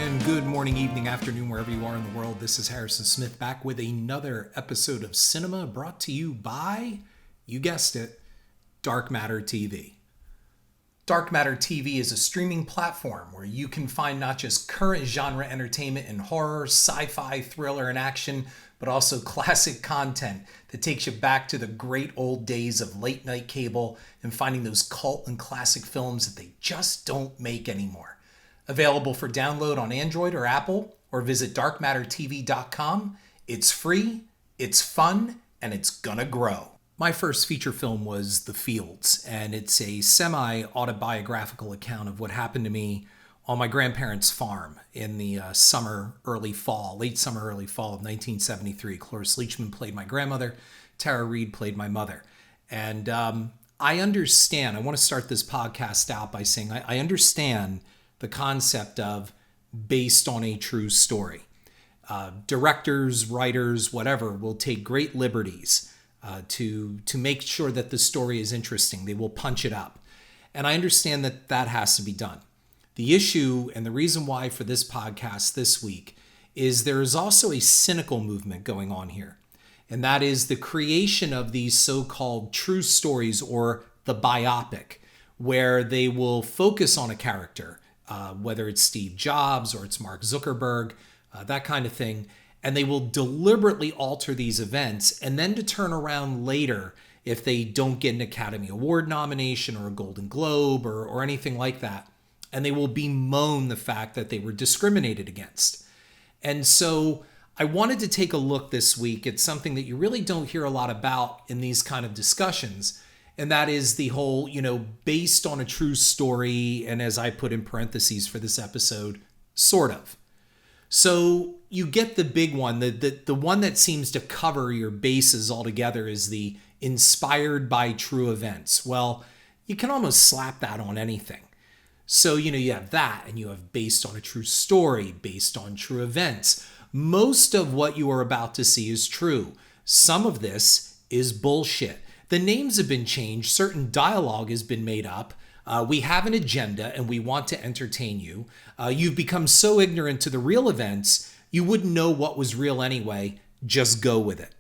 and good morning, evening, afternoon, wherever you are in the world. This is Harrison Smith back with another episode of Cinema brought to you by, you guessed it, Dark Matter TV. Dark Matter TV is a streaming platform where you can find not just current genre entertainment in horror, sci-fi, thriller, and action, but also classic content that takes you back to the great old days of late night cable and finding those cult and classic films that they just don't make anymore. Available for download on Android or Apple, or visit darkmattertv.com. It's free, it's fun, and it's gonna grow. My first feature film was The Fields, and it's a semi-autobiographical account of what happened to me on my grandparents' farm in the late summer, early fall of 1973. Cloris Leachman played my grandmother, Tara Reid played my mother. And I understand, I want to start this podcast out by saying I understand the concept of based on a true story. Directors, writers, whatever, will take great liberties to make sure that the story is interesting. They will punch it up. And I understand that that has to be done. The issue and the reason why for this podcast this week is there is also a cynical movement going on here. And that is the creation of these so-called true stories, or the biopic, where they will focus on a character, whether it's Steve Jobs or it's Mark Zuckerberg, that kind of thing. And they will deliberately alter these events and then to turn around later if they don't get an Academy Award nomination or a Golden Globe or anything like that. And they will bemoan the fact that they were discriminated against. And so I wanted to take a look this week at something that you really don't hear a lot about in these kind of discussions. And that is the whole, based on a true story, and as I put in parentheses for this episode, sort of. So you get the big one, the one that seems to cover your bases altogether is the inspired by true events. Well, you can almost slap that on anything. So, you have that, and you have based on a true story, based on true events. Most of what you are about to see is true. Some of this is bullshit. The names have been changed. Certain dialogue has been made up. We have an agenda and we want to entertain you. You've become so ignorant to the real events, you wouldn't know what was real anyway. Just go with it.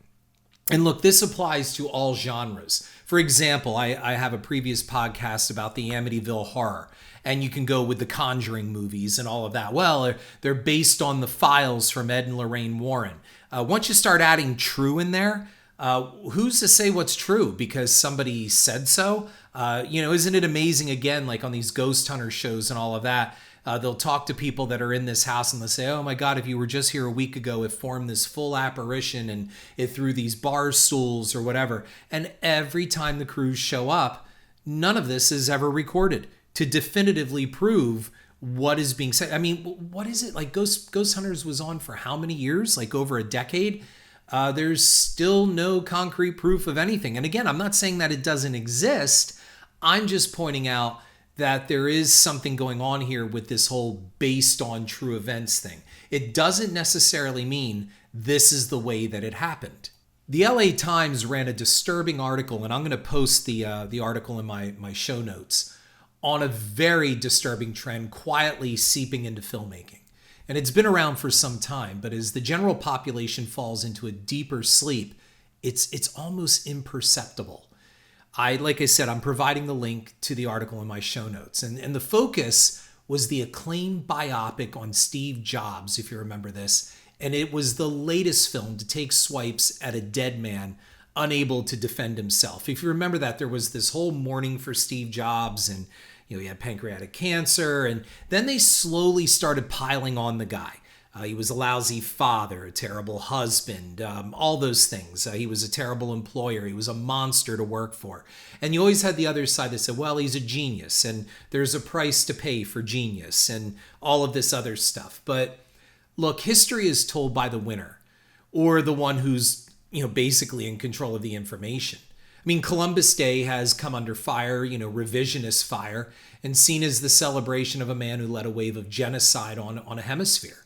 And look, this applies to all genres. For example, I have a previous podcast about the Amityville Horror, and you can go with the Conjuring movies and all of that. Well, they're based on the files from Ed and Lorraine Warren. Once you start adding true in there, who's to say what's true because somebody said so? Isn't it amazing, again, like on these ghost hunter shows and all of that, they'll talk to people that are in this house and they'll say, oh my God, if you were just here a week ago, it formed this full apparition and it threw these bar stools or whatever. And every time the crews show up, none of this is ever recorded to definitively prove what is being said. I mean, what is it? Like Ghost Hunters was on for how many years? Like over a decade? There's still no concrete proof of anything. And again, I'm not saying that it doesn't exist. I'm just pointing out that there is something going on here with this whole based on true events thing. It doesn't necessarily mean this is the way that it happened. The LA Times ran a disturbing article, and I'm going to post the article in my show notes, on a very disturbing trend quietly seeping into filmmaking. And it's been around for some time, but as the general population falls into a deeper sleep, it's almost imperceptible. Like I said, I'm providing the link to the article in my show notes. And the focus was the acclaimed biopic on Steve Jobs, if you remember this. And it was the latest film to take swipes at a dead man unable to defend himself. If you remember that, there was this whole mourning for Steve Jobs, and he had pancreatic cancer, and then they slowly started piling on the guy. He was a lousy father, a terrible husband, all those things. He was a terrible employer. He was a monster to work for. And you always had the other side that said, well, he's a genius, and there's a price to pay for genius, and all of this other stuff. But look, history is told by the winner, or the one who's basically in control of the information. I mean, Columbus Day has come under fire, revisionist fire, and seen as the celebration of a man who led a wave of genocide on a hemisphere.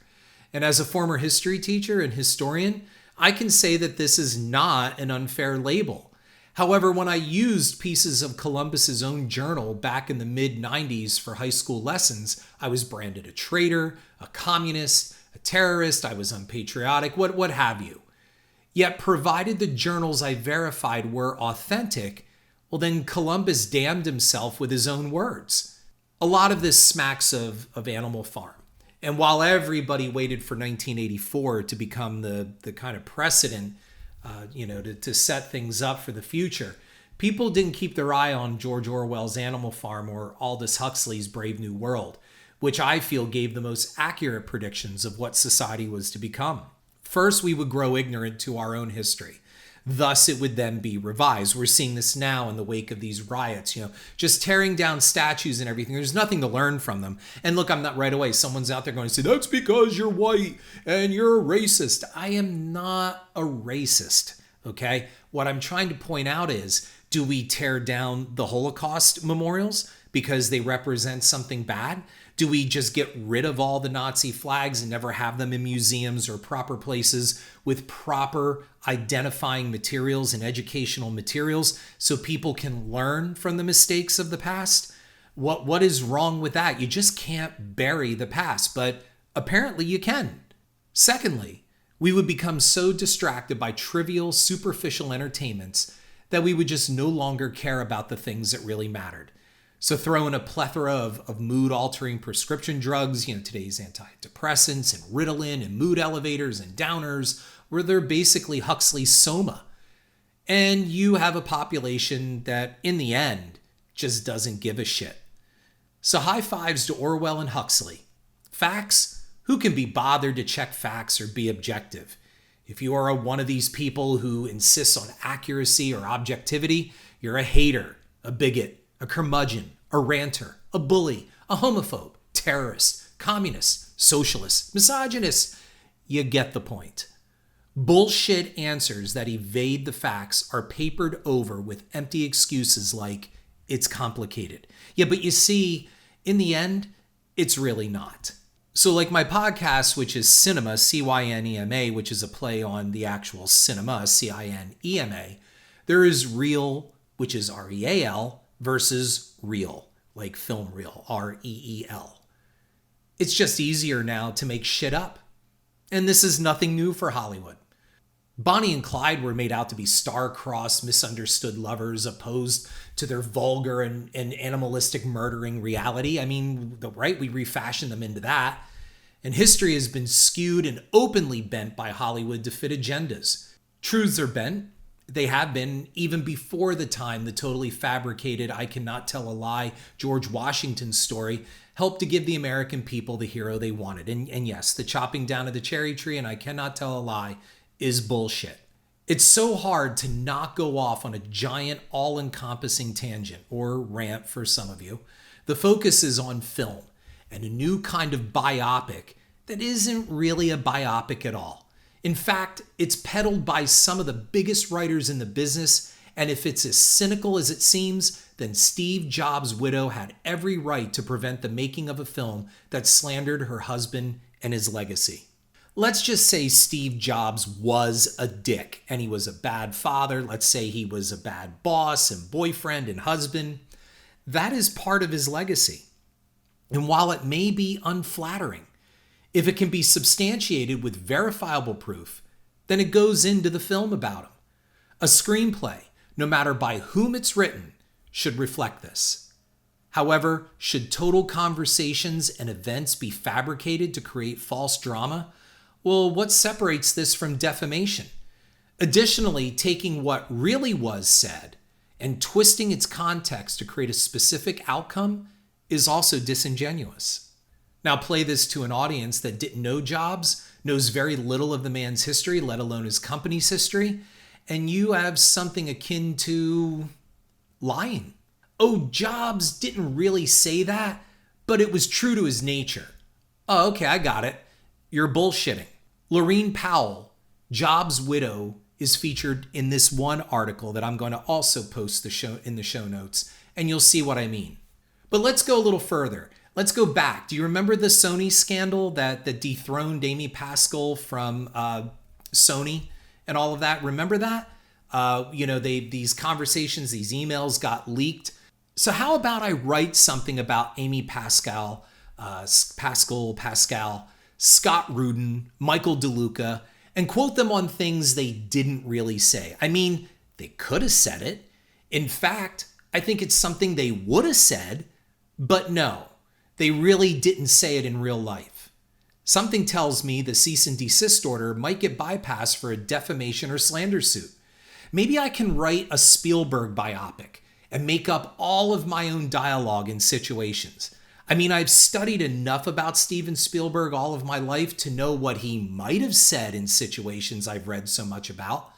And as a former history teacher and historian, I can say that this is not an unfair label. However, when I used pieces of Columbus's own journal back in the mid-90s for high school lessons, I was branded a traitor, a communist, a terrorist, I was unpatriotic, what have you. Yet, provided the journals I verified were authentic, well then Columbus damned himself with his own words. A lot of this smacks of Animal Farm. And while everybody waited for 1984 to become the kind of precedent, to set things up for the future, people didn't keep their eye on George Orwell's Animal Farm or Aldous Huxley's Brave New World, which I feel gave the most accurate predictions of what society was to become. First, we would grow ignorant to our own history. Thus, it would then be revised. We're seeing this now in the wake of these riots, just tearing down statues and everything. There's nothing to learn from them. And look, I'm not right away. Someone's out there going to say, that's because you're white and you're a racist. I am not a racist, okay? What I'm trying to point out is, do we tear down the Holocaust memorials because they represent something bad? Do we just get rid of all the Nazi flags and never have them in museums or proper places with proper identifying materials and educational materials so people can learn from the mistakes of the past? What is wrong with that? You just can't bury the past, but apparently you can. Secondly, we would become so distracted by trivial, superficial entertainments that we would just no longer care about the things that really mattered. So throw in a plethora of mood-altering prescription drugs, today's antidepressants and Ritalin and mood elevators and downers, where they're basically Huxley's Soma. And you have a population that, in the end, just doesn't give a shit. So high fives to Orwell and Huxley. Facts? Who can be bothered to check facts or be objective? If you are one of these people who insists on accuracy or objectivity, you're a hater, a bigot, a curmudgeon, a ranter, a bully, a homophobe, terrorist, communist, socialist, misogynist. You get the point. Bullshit answers that evade the facts are papered over with empty excuses like, it's complicated. Yeah, but you see, in the end, it's really not. So like my podcast, which is Cinema, C-Y-N-E-M-A, which is a play on the actual cinema, C-I-N-E-M-A, there is Real, which is R-E-A-L, versus real, like film reel, R-E-E-L. It's just easier now to make shit up. And this is nothing new for Hollywood. Bonnie and Clyde were made out to be star-crossed, misunderstood lovers opposed to their vulgar and animalistic murdering reality. I mean, right? We refashioned them into that. And history has been skewed and openly bent by Hollywood to fit agendas. Truths are bent. They have been even before the time the totally fabricated I cannot tell a lie George Washington story helped to give the American people the hero they wanted. And yes, the chopping down of the cherry tree and I cannot tell a lie is bullshit. It's so hard to not go off on a giant all-encompassing tangent or rant for some of you. The focus is on film and a new kind of biopic that isn't really a biopic at all. In fact, it's peddled by some of the biggest writers in the business, and if it's as cynical as it seems, then Steve Jobs' widow had every right to prevent the making of a film that slandered her husband and his legacy. Let's just say Steve Jobs was a dick, and he was a bad father. Let's say he was a bad boss and boyfriend and husband. That is part of his legacy. And while it may be unflattering, if it can be substantiated with verifiable proof, then it goes into the film about him. A screenplay, no matter by whom it's written, should reflect this. However, should total conversations and events be fabricated to create false drama? Well, what separates this from defamation? Additionally, taking what really was said and twisting its context to create a specific outcome is also disingenuous. Now play this to an audience that didn't know Jobs, knows very little of the man's history, let alone his company's history, and you have something akin to lying. Oh, Jobs didn't really say that, but it was true to his nature. Oh, okay, I got it. You're bullshitting. Laureen Powell, Jobs' widow, is featured in this one article that I'm going to also post in the show notes, and you'll see what I mean. But let's go a little further. Let's go back. Do you remember the Sony scandal that dethroned Amy Pascal from Sony and all of that? Remember that? These conversations, these emails got leaked. So how about I write something about Amy Pascal, Scott Rudin, Michael DeLuca, and quote them on things they didn't really say. I mean, they could have said it. In fact, I think it's something they would have said, but no, they really didn't say it in real life. Something tells me the cease and desist order might get bypassed for a defamation or slander suit. Maybe I can write a Spielberg biopic and make up all of my own dialogue in situations. I mean, I've studied enough about Steven Spielberg all of my life to know what he might have said in situations I've read so much about.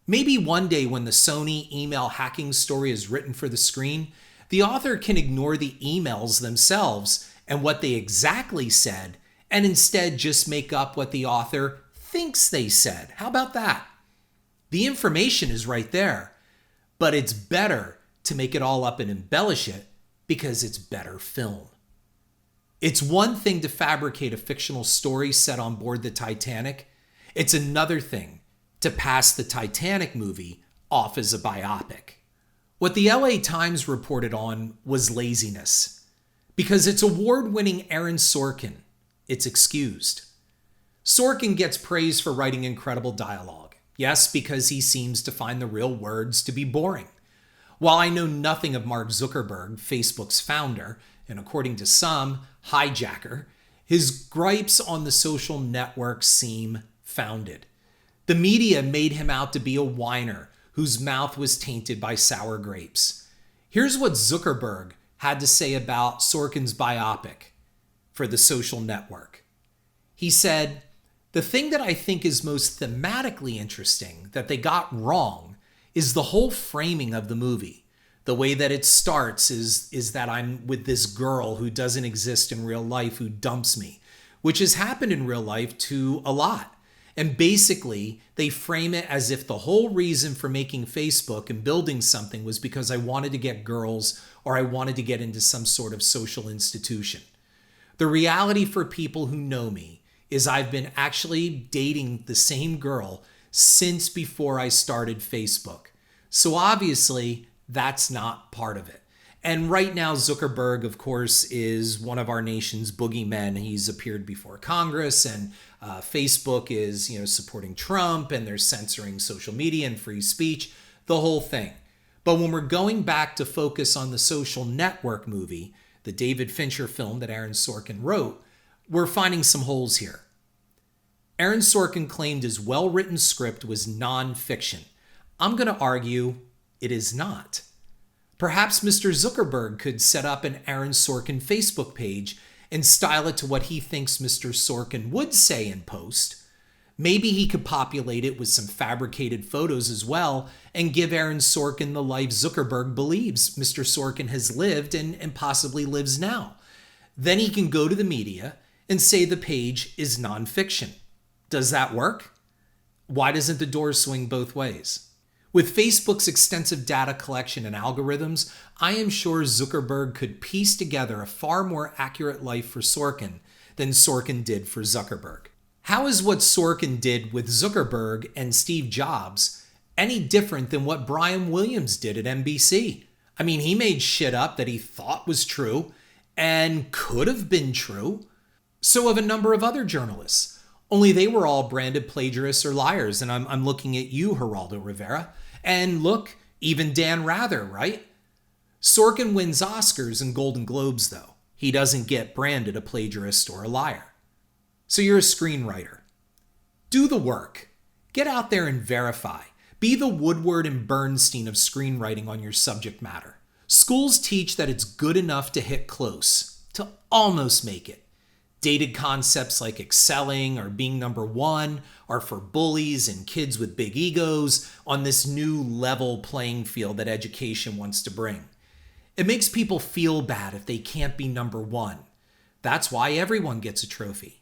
Maybe one day when the Sony email hacking story is written for the screen, the author can ignore the emails themselves and what they exactly said and instead just make up what the author thinks they said. How about that? The information is right there, but it's better to make it all up and embellish it because it's better film. It's one thing to fabricate a fictional story set on board the Titanic. It's another thing to pass the Titanic movie off as a biopic. What the LA Times reported on was laziness. Because it's award-winning Aaron Sorkin, it's excused. Sorkin gets praised for writing incredible dialogue. Yes, because he seems to find the real words to be boring. While I know nothing of Mark Zuckerberg, Facebook's founder, and according to some, hijacker, his gripes on the social network seem founded. The media made him out to be a whiner whose mouth was tainted by sour grapes. Here's what Zuckerberg had to say about Sorkin's biopic for the social network. He said, "The thing that I think is most thematically interesting that they got wrong is the whole framing of the movie. The way that it starts is that I'm with this girl who doesn't exist in real life who dumps me, which has happened in real life to a lot. And basically, they frame it as if the whole reason for making Facebook and building something was because I wanted to get girls or I wanted to get into some sort of social institution. The reality for people who know me is I've been actually dating the same girl since before I started Facebook. So obviously, that's not part of it." And right now, Zuckerberg, of course, is one of our nation's boogeymen. He's appeared before Congress, and Facebook is, supporting Trump, and they're censoring social media and free speech, the whole thing. But when we're going back to focus on the Social Network movie, the David Fincher film that Aaron Sorkin wrote, we're finding some holes here. Aaron Sorkin claimed his well-written script was non-fiction. I'm going to argue it is not. Perhaps Mr. Zuckerberg could set up an Aaron Sorkin Facebook page and style it to what he thinks Mr. Sorkin would say in post. Maybe he could populate it with some fabricated photos as well and give Aaron Sorkin the life Zuckerberg believes Mr. Sorkin has lived and possibly lives now. Then he can go to the media and say the page is nonfiction. Does that work? Why doesn't the door swing both ways? With Facebook's extensive data collection and algorithms, I am sure Zuckerberg could piece together a far more accurate life for Sorkin than Sorkin did for Zuckerberg. How is what Sorkin did with Zuckerberg and Steve Jobs any different than what Brian Williams did at NBC? I mean, he made shit up that he thought was true and could have been true. So have a number of other journalists. Only they were all branded plagiarists or liars. And I'm looking at you, Geraldo Rivera. And look, even Dan Rather, right? Sorkin wins Oscars and Golden Globes, though. He doesn't get branded a plagiarist or a liar. So you're a screenwriter. Do the work. Get out there and verify. Be the Woodward and Bernstein of screenwriting on your subject matter. Schools teach that it's good enough to hit close, to almost make it. Dated concepts like excelling or being number one are for bullies and kids with big egos on this new level playing field that education wants to bring. It makes people feel bad if they can't be number one. That's why everyone gets a trophy.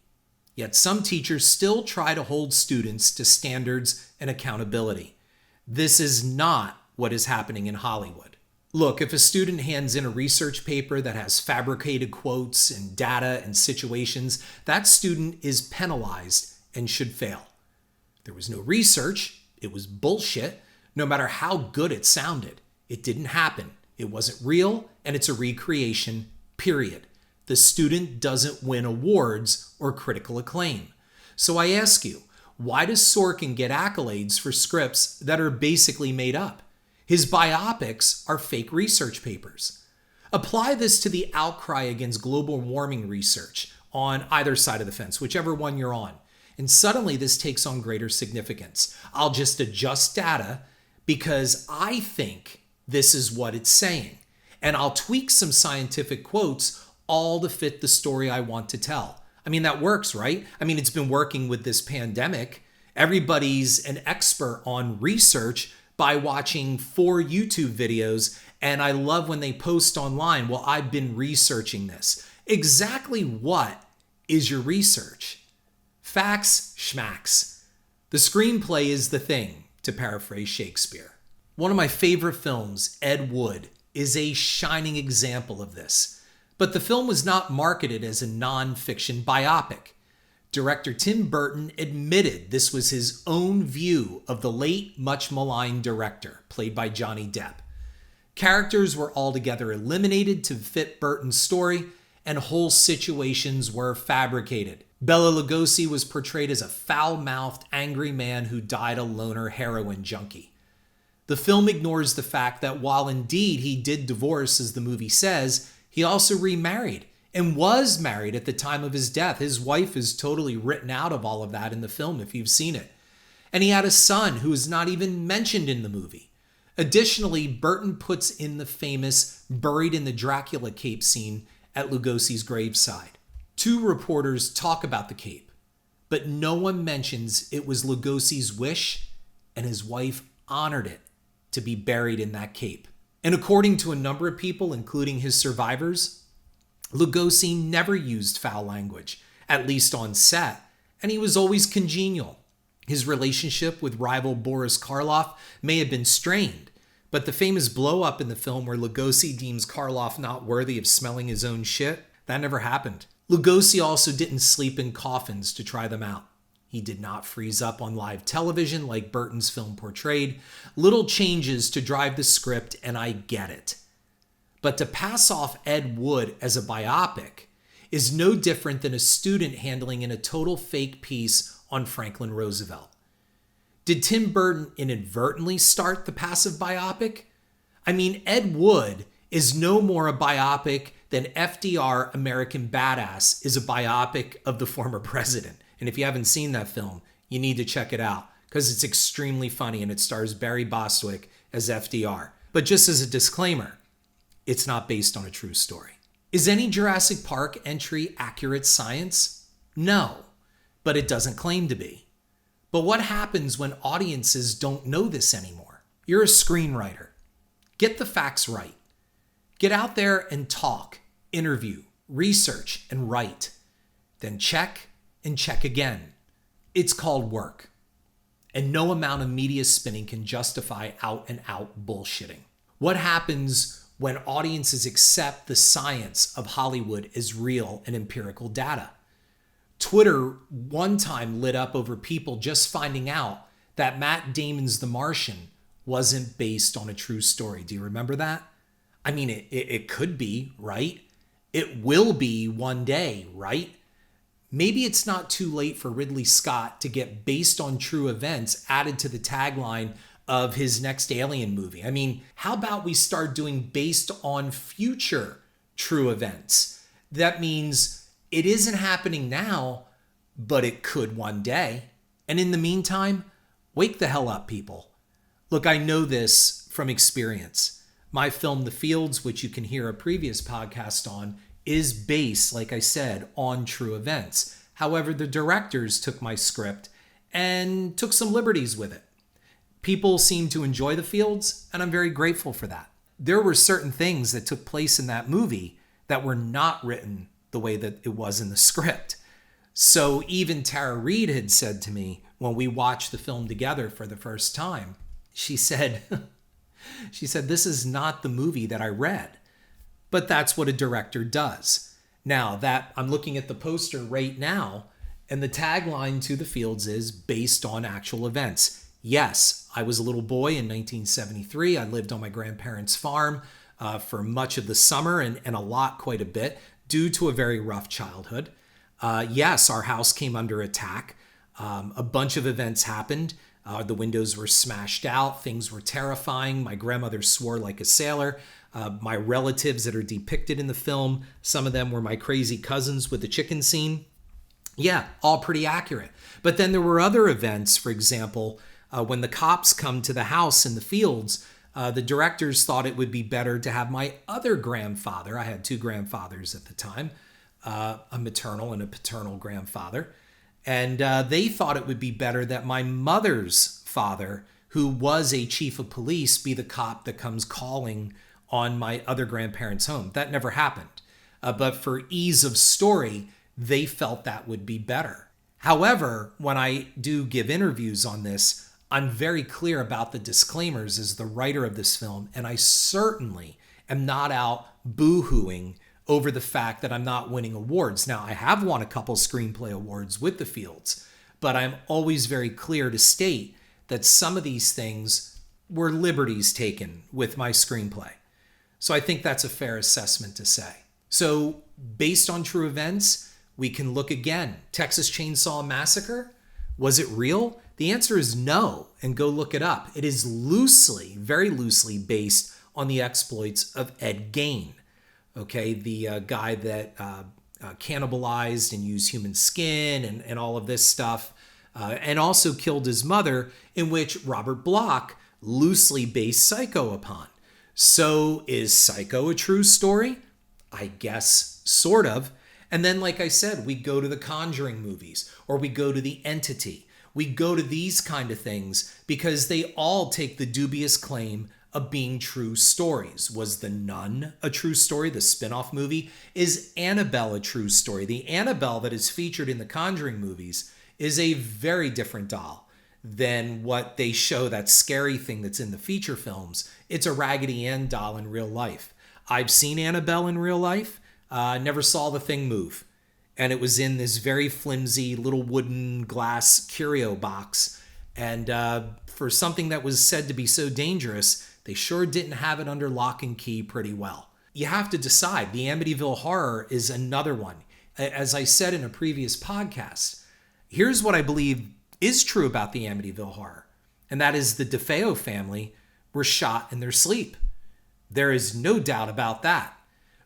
Yet some teachers still try to hold students to standards and accountability. This is not what is happening in Hollywood. Look, if a student hands in a research paper that has fabricated quotes and data and situations, that student is penalized and should fail. There was no research, it was bullshit, no matter how good it sounded. It didn't happen. It wasn't real, and it's a recreation, period. The student doesn't win awards or critical acclaim. So I ask you, why does Sorkin get accolades for scripts that are basically made up? His biopics are fake research papers. Apply this to the outcry against global warming research on either side of the fence, whichever one you're on. And suddenly this takes on greater significance. I'll just adjust data because I think this is what it's saying. And I'll tweak some scientific quotes all to fit the story I want to tell. I mean, that works, right? I mean, it's been working with this pandemic. Everybody's an expert on research by watching 4 YouTube videos. And I love when they post online, well, I've been researching this. Exactly what is your research? Facts, schmacks. The screenplay is the thing, to paraphrase Shakespeare. One of my favorite films, Ed Wood, is a shining example of this. But the film was not marketed as a non-fiction biopic. Director Tim Burton admitted this was his own view of the late, much maligned director, played by Johnny Depp. Characters were altogether eliminated to fit Burton's story, and whole situations were fabricated. Bela Lugosi was portrayed as a foul-mouthed, angry man who died a loner heroin junkie. The film ignores the fact that while indeed he did divorce, as the movie says, he also remarried and was married at the time of his death. His wife is totally written out of all of that in the film, if you've seen it. And he had a son who is not even mentioned in the movie. Additionally, Burton puts in the famous buried in the Dracula cape scene at Lugosi's graveside. 2 reporters talk about the cape, but no one mentions it was Lugosi's wish, and his wife honored it to be buried in that cape. And according to a number of people, including his survivors, Lugosi never used foul language, at least on set, and he was always congenial. His relationship with rival Boris Karloff may have been strained, but the famous blow-up in the film where Lugosi deems Karloff not worthy of smelling his own shit, that never happened. Lugosi also didn't sleep in coffins to try them out. He did not freeze up on live television like Burton's film portrayed. Little changes to drive the script, and I get it. But to pass off Ed Wood as a biopic is no different than a student handling in a total fake piece on Franklin Roosevelt. Did Tim Burton inadvertently start the passive biopic? I mean, Ed Wood is no more a biopic than FDR American Badass is a biopic of the former president. And if you haven't seen that film, you need to check it out because it's extremely funny and it stars Barry Bostwick as FDR. But just as a disclaimer, it's not based on a true story. Is any Jurassic Park entry accurate science? No, but it doesn't claim to be. But what happens when audiences don't know this anymore? You're a screenwriter. Get the facts right. Get out there and talk, interview, research, and write. Then check and check again. It's called work. And no amount of media spinning can justify out and out bullshitting. What happens when audiences accept the science of Hollywood as real and empirical data? Twitter one time lit up over people just finding out that Matt Damon's The Martian wasn't based on a true story. Do you remember that? I mean, it could be, right? It will be one day, right? Maybe it's not too late for Ridley Scott to get based on true events added to the tagline of his next Alien movie. I mean, how about we start doing based on future true events? That means it isn't happening now, but it could one day. And in the meantime, wake the hell up, people. Look, I know this from experience. My film, The Fields, which you can hear a previous podcast on, is based, like I said, on true events. However, the directors took my script and took some liberties with it. People seem to enjoy The Fields, and I'm very grateful for that. There were certain things that took place in that movie that were not written the way that it was in the script. So even Tara Reid had said to me when we watched the film together for the first time, she said, this is not the movie that I read. But that's what a director does. Now that I'm looking at the poster right now, and the tagline to The Fields is based on actual events. Yes, I was a little boy in 1973. I lived on my grandparents' farm for much of the summer and a lot, quite a bit, due to a very rough childhood. Yes, our house came under attack. A bunch of events happened. The windows were smashed out. Things were terrifying. My grandmother swore like a sailor. My relatives that are depicted in the film, some of them were my crazy cousins with the chicken scene. Yeah, all pretty accurate. But then there were other events, for example, when the cops come to the house in the fields, the directors thought it would be better to have my other grandfather. I had two grandfathers at the time, a maternal and a paternal grandfather. And they thought it would be better that my mother's father, who was a chief of police, be the cop that comes calling on my other grandparents' home. That never happened. But for ease of story, they felt that would be better. However, when I do give interviews on this, I'm very clear about the disclaimers as the writer of this film, and I certainly am not out boo-hooing over the fact that I'm not winning awards. Now, I have won a couple screenplay awards with The Fields, but I'm always very clear to state that some of these things were liberties taken with my screenplay. So I think that's a fair assessment to say. So based on true events, we can look again. Texas Chainsaw Massacre, was it real? The answer is no, and go look it up. It is loosely, very loosely based on the exploits of Ed Gein. Okay, the guy that cannibalized and used human skin and all of this stuff, and also killed his mother, in which Robert Bloch loosely based Psycho upon. So is Psycho a true story? I guess, sort of. And then, like I said, we go to the Conjuring movies, or we go to The Entity. We go to these kind of things because they all take the dubious claim of being true stories. Was The Nun a true story? The spin-off movie? Is Annabelle a true story? The Annabelle that is featured in the Conjuring movies is a very different doll than what they show, that scary thing that's in the feature films. It's a Raggedy Ann doll in real life. I've seen Annabelle in real life. Never saw the thing move. And it was in this very flimsy little wooden glass curio box. And for something that was said to be so dangerous, they sure didn't have it under lock and key pretty well. You have to decide. The Amityville Horror is another one. As I said in a previous podcast, here's what I believe is true about the Amityville Horror. And that is the DeFeo family were shot in their sleep. There is no doubt about that.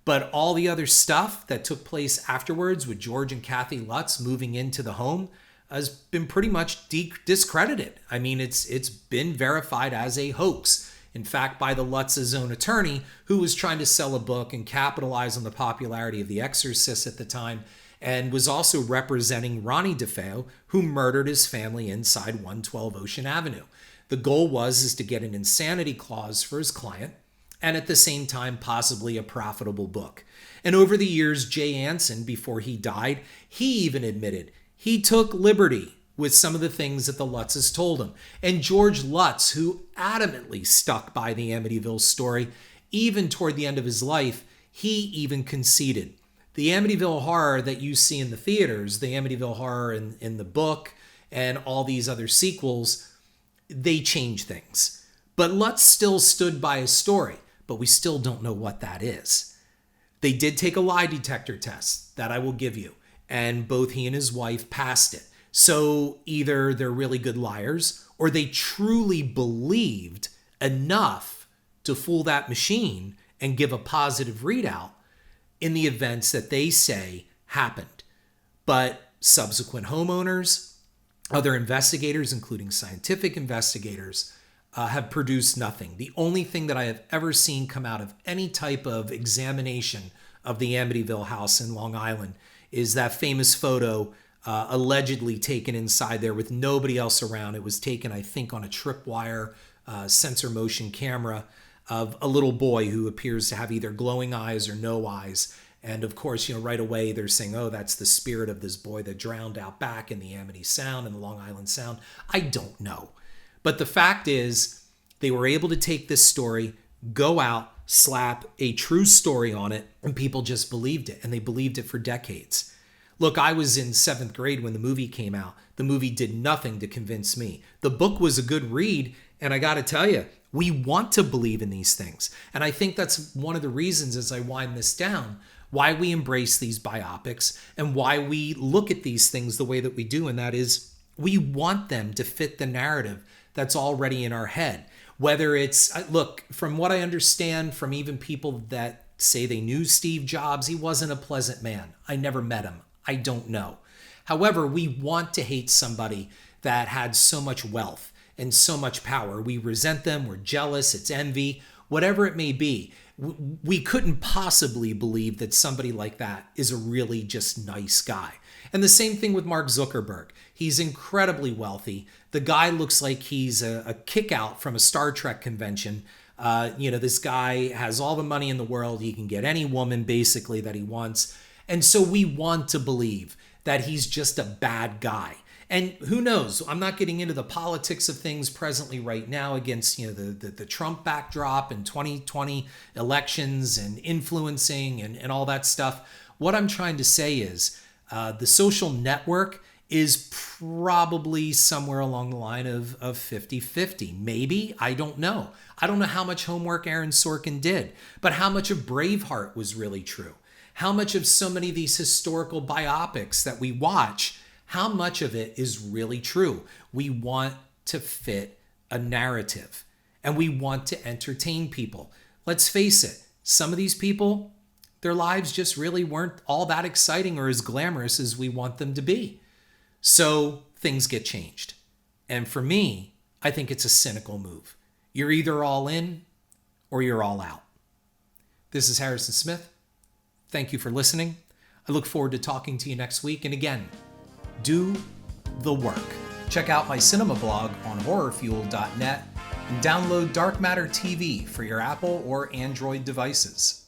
But all the other stuff that took place afterwards with George and Kathy Lutz moving into the home has been pretty much discredited. I mean, it's been verified as a hoax. In fact, by the Lutz's own attorney, who was trying to sell a book and capitalize on the popularity of The Exorcist at the time, and was also representing Ronnie DeFeo, who murdered his family inside 112 Ocean Avenue. The goal was to get an insanity clause for his client, and at the same time, possibly a profitable book. And over the years, Jay Anson, before he died, he even admitted he took liberty with some of the things that the Lutzes told him. And George Lutz, who adamantly stuck by the Amityville story, even toward the end of his life, he even conceded. The Amityville Horror that you see in the theaters, the Amityville Horror in the book, and all these other sequels, they change things. But Lutz still stood by his story, but we still don't know what that is. They did take a lie detector test, that I will give you, and both he and his wife passed it. So either they're really good liars, or they truly believed enough to fool that machine and give a positive readout in the events that they say happened. But subsequent homeowners, other investigators, including scientific investigators, have produced nothing. The only thing that I have ever seen come out of any type of examination of the Amityville house in Long Island is that famous photo allegedly taken inside there with nobody else around. It was taken, I think, on a tripwire sensor motion camera of a little boy who appears to have either glowing eyes or no eyes. And of course, right away they're saying, oh, that's the spirit of this boy that drowned out back in the Amity Sound and the Long Island Sound. I don't know. But the fact is, they were able to take this story, go out, slap a true story on it, and people just believed it. And they believed it for decades. Look, I was in 7th grade when the movie came out. The movie did nothing to convince me. The book was a good read, and I got to tell you, we want to believe in these things. And I think that's one of the reasons, as I wind this down, why we embrace these biopics and why we look at these things the way that we do. And that is, we want them to fit the narrative that's already in our head. Whether it's, look, from what I understand from even people that say they knew Steve Jobs, he wasn't a pleasant man. I never met him. I don't know. However, we want to hate somebody that had so much wealth and so much power. We resent them. We're jealous. It's envy, whatever it may be. We couldn't possibly believe that somebody like that is a really just nice guy. And the same thing with Mark Zuckerberg. He's incredibly wealthy. The guy looks like he's a kick out from a Star Trek convention. This guy has all the money in the world. He can get any woman basically that he wants. And so we want to believe that he's just a bad guy. And who knows? I'm not getting into the politics of things presently right now against the Trump backdrop and 2020 elections and influencing and all that stuff. What I'm trying to say is the Social Network is probably somewhere along the line of 50-50. Maybe, I don't know. I don't know how much homework Aaron Sorkin did, but how much of Braveheart was really true. How much of so many of these historical biopics that we watch, how much of it is really true? We want to fit a narrative and we want to entertain people. Let's face it, some of these people, their lives just really weren't all that exciting or as glamorous as we want them to be. So things get changed. And for me, I think it's a cynical move. You're either all in or you're all out. This is Harrison Smith. Thank you for listening. I look forward to talking to you next week. And again, do the work. Check out my cinema blog on horrorfuel.net and download Dark Matter TV for your Apple or Android devices.